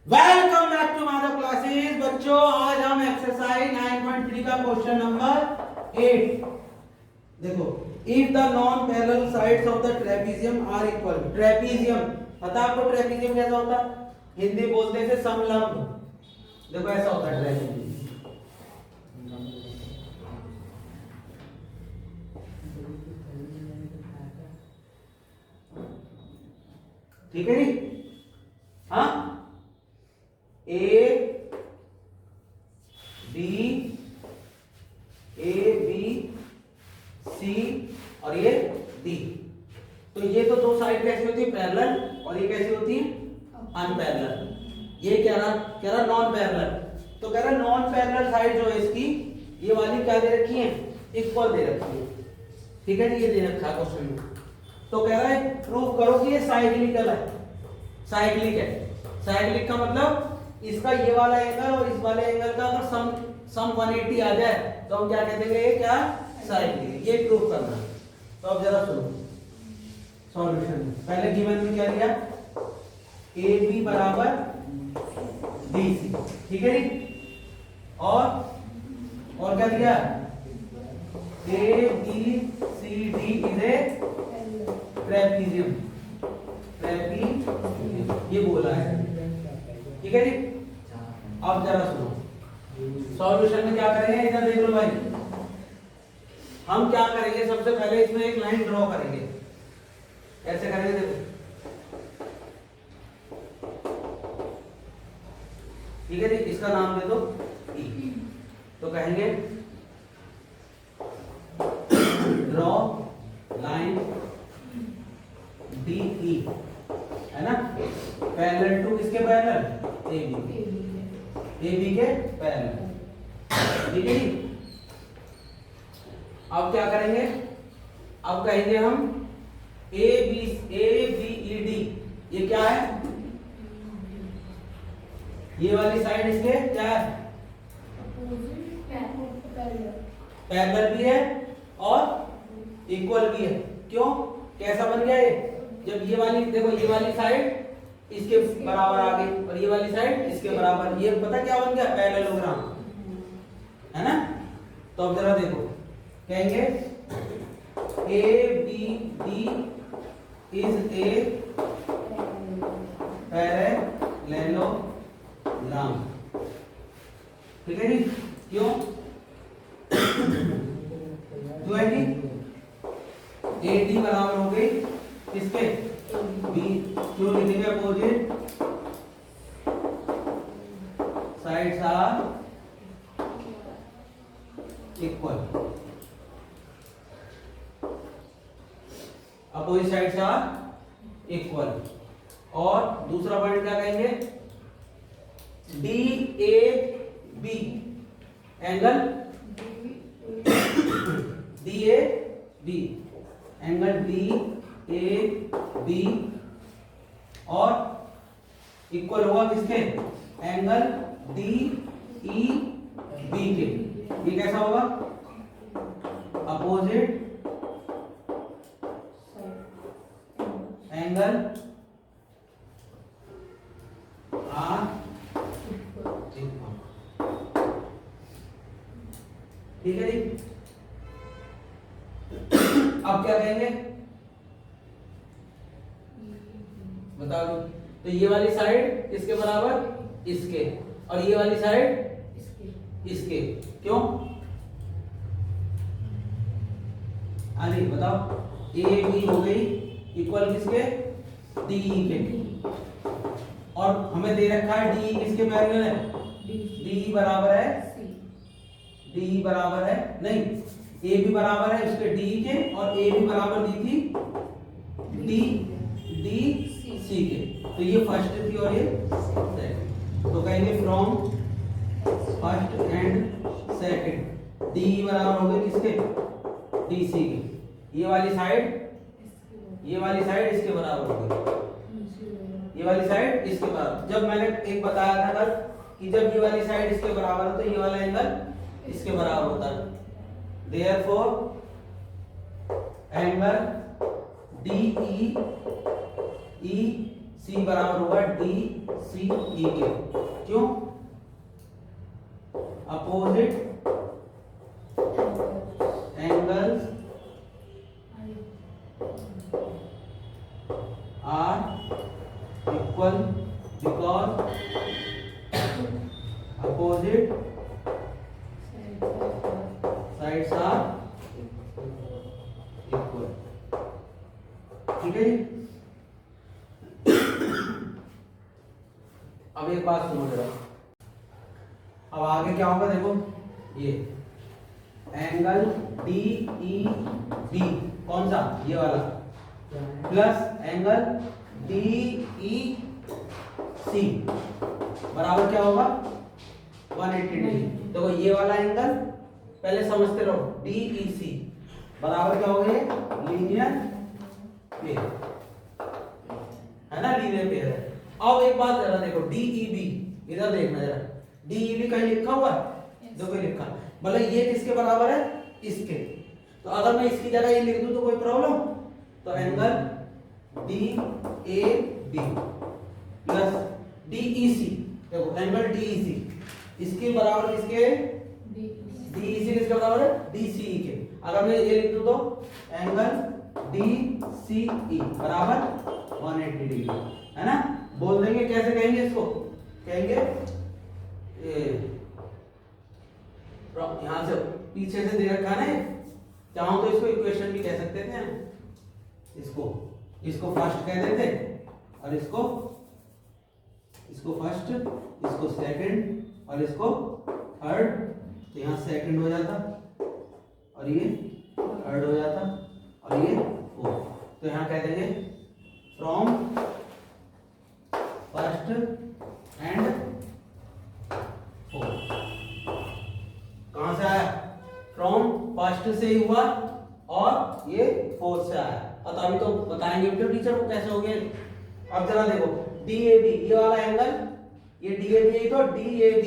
Welcome back to my classes बच्चों। आज हम एक्सरसाइज 9.3 का क्वेश्चन नंबर 8 देखो। If the non parallel sides of the trapezium are equal. Trapezium पता है आपको ट्रेपीजियम कैसा होता है? हिंदी बोलते थे समलंब। देखो ऐसा होता है ट्रेपीजियम। ठीक है जी। हाँ, ए बी सी और ये डी। तो ये तो दो साइड कैसी होती है? पैरेलल। और ये कैसी होती है? अनपैरेलल। ये कह रहा नॉन पैरेलल। तो कह रहा नॉन पैरेलल साइड जो है इसकी, ये वाली क्या दे रखी है? इक्वल दे रखी है। ठीक है जी, ये दे रखा है क्वेश्चन में। तो कह रहा है प्रूव करो कि ये साइक्लिकल है। साइक्लिक है। साइक्लिक का मतलब इसका ये वाला एंगल और इस वाले एंगल का अगर सम 180 आ जाए तो हम क्या कहते हैं? ये क्या? साइक्लिक। ये प्रूव करना है। तो अब जरा सुनो सॉल्यूशन। पहले गिवन में क्या दिया? ए बी बराबर डी सी। ठीक है जी। और क्या दिया? A B C D is a trapezium. ये बोला है। ठीक है जी। अब जरा सुनो सॉल्यूशन में क्या करेंगे, इधर देख लो भाई। हम क्या करेंगे? सबसे पहले इसमें एक लाइन ड्रॉ करेंगे। ऐसे करेंगे, देखो। ठीक है जी। इसका नाम दे दो ई। तो कहेंगे ड्रॉ लाइन डी ई, है ना? पैरेलल टू किसके पैरेलल? ए बी के पैरेलल। ठीक है जी। अब क्या करेंगे? अब कहेंगे हम ए बी ई डी। ये क्या है? ये वाली साइड इसके क्या है? पैरेलल भी है और इक्वल भी है। क्यों? कैसा बन गया ये? जब ये वाली देखो, ये वाली साइड इसके बराबर आ गई और ये वाली साइड इसके बराबर। ये पता क्या बन गया? पैरेललोग्राम, है ना? तो अब जरा देखो, कहेंगे A B D is a parallelogram. ठीक है जी। क्यों? क्यों है जी? ए डी बराबर हो गई किसके? बी। क्यों लिखेंगे? Opposite sides are equal. Opposite sides are equal. और दूसरा पॉइंट क्या कहेंगे? D A B angle D A B angle D A B और इक्वल होगा किसके? एंगल डी ई बी के। ये कैसा होगा? Opposite angle are equal. ठीक है जी। अब क्या कहेंगे? बता दो। तो ये वाली साइड इसके बराबर इसके, और ये वाली साइड इसके। क्यों? अरे बताओ। ए बी हो गई इक्वल किसके? डी ई के। और हमें दे रखा है डी किसके पैरेलल है? डी बराबर है डी बराबर है नहीं, ए भी बराबर है उसके डी के, और ए भी बराबर दी थी डी सी के। तो ये फर्स्ट थी और ये सेकंड। तो कहेंगे from first and second D बराबर हो गए किसके? डी सी के। ये वाली साइड इसके बराबर हो गई। ये वाली साइड इसके बराबर। जब मैंने एक बताया था कल कि जब ये वाली साइड इसके बराबर हो तो ये वाला एंगल इसके बराबर होता है। Therefore angle D E C बराबर होगा DCE के। क्यों? Opposite angles are equal because opposite sides are equal. ठीक है जी। अब एक बात सुनो जरा, अब आगे क्या होगा देखो, ये एंगल DEB कौन सा, ये वाला, प्लस एंगल DEC बराबर क्या होगा 180 डिग्री। देखो ये वाला एंगल पहले समझते रहो, DEC बराबर क्या हो गया, लीनियर पेयर है ना, लीनियर पेयर है। अब एक बात जरा देखो, DEB इधर देखना जरा, DEB कहीं लिखा हुआ है, देखो लिखा, मतलब ये किसके बराबर है, इसके। तो अगर मैं इसकी जगह ये लिख दूं तो कोई प्रॉब्लम? तो एंगल DAB प्लस DEC, देखो एंगल DEC इसके बराबर किसके, DEC किसके बराबर है, DCE के। अगर मैं ये लिख दूं तो एंगल DCE बराबर 180 डिग्री, है ना। बोल देंगे, कैसे कहेंगे इसको, कहेंगे यहां से पीछे से दे रखा है, चाहो तो इसको इक्वेशन भी कह सकते थे, इसको फर्स्ट कह देते और इसको फर्स्ट, इसको सेकंड और इसको थर्ड। तो यहाँ सेकंड हो जाता और ये थर्ड हो जाता और ये फोर्थ। तो यहाँ कह देंगे फ्रॉम फर्स्ट एंड फोर्थ। कहां से आया, फ्रॉम फर्स्ट से ही हुआ और ये फोर्थ से आया। और अभी तो बताएंगे तो टीचर को कैसे हो गया। अब जरा देखो DAB, ये वाला एंगल, ये DAB है तो DAB,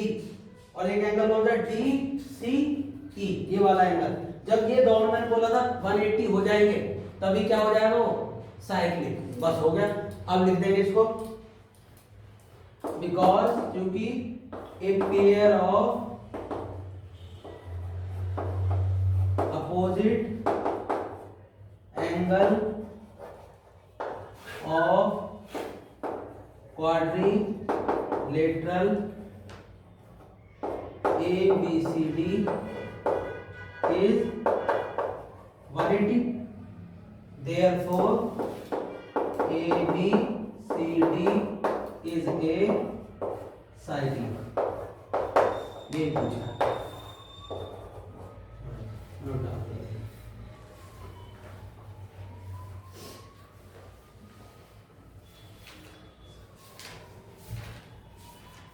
और एक एंगल कौन सा, DCE, ये वाला एंगल। जब ये दोनों मैंने बोला था 180 हो जाएंगे, तभी क्या हो जाएगा वो, साइक्लिक। बस हो गया। अब लिख देंगे इसको, बिकॉज क्योंकि a pair of opposite angle of quadrilateral ABCD is 180. Therefore, ABCD is a cyclic. ये पूछा।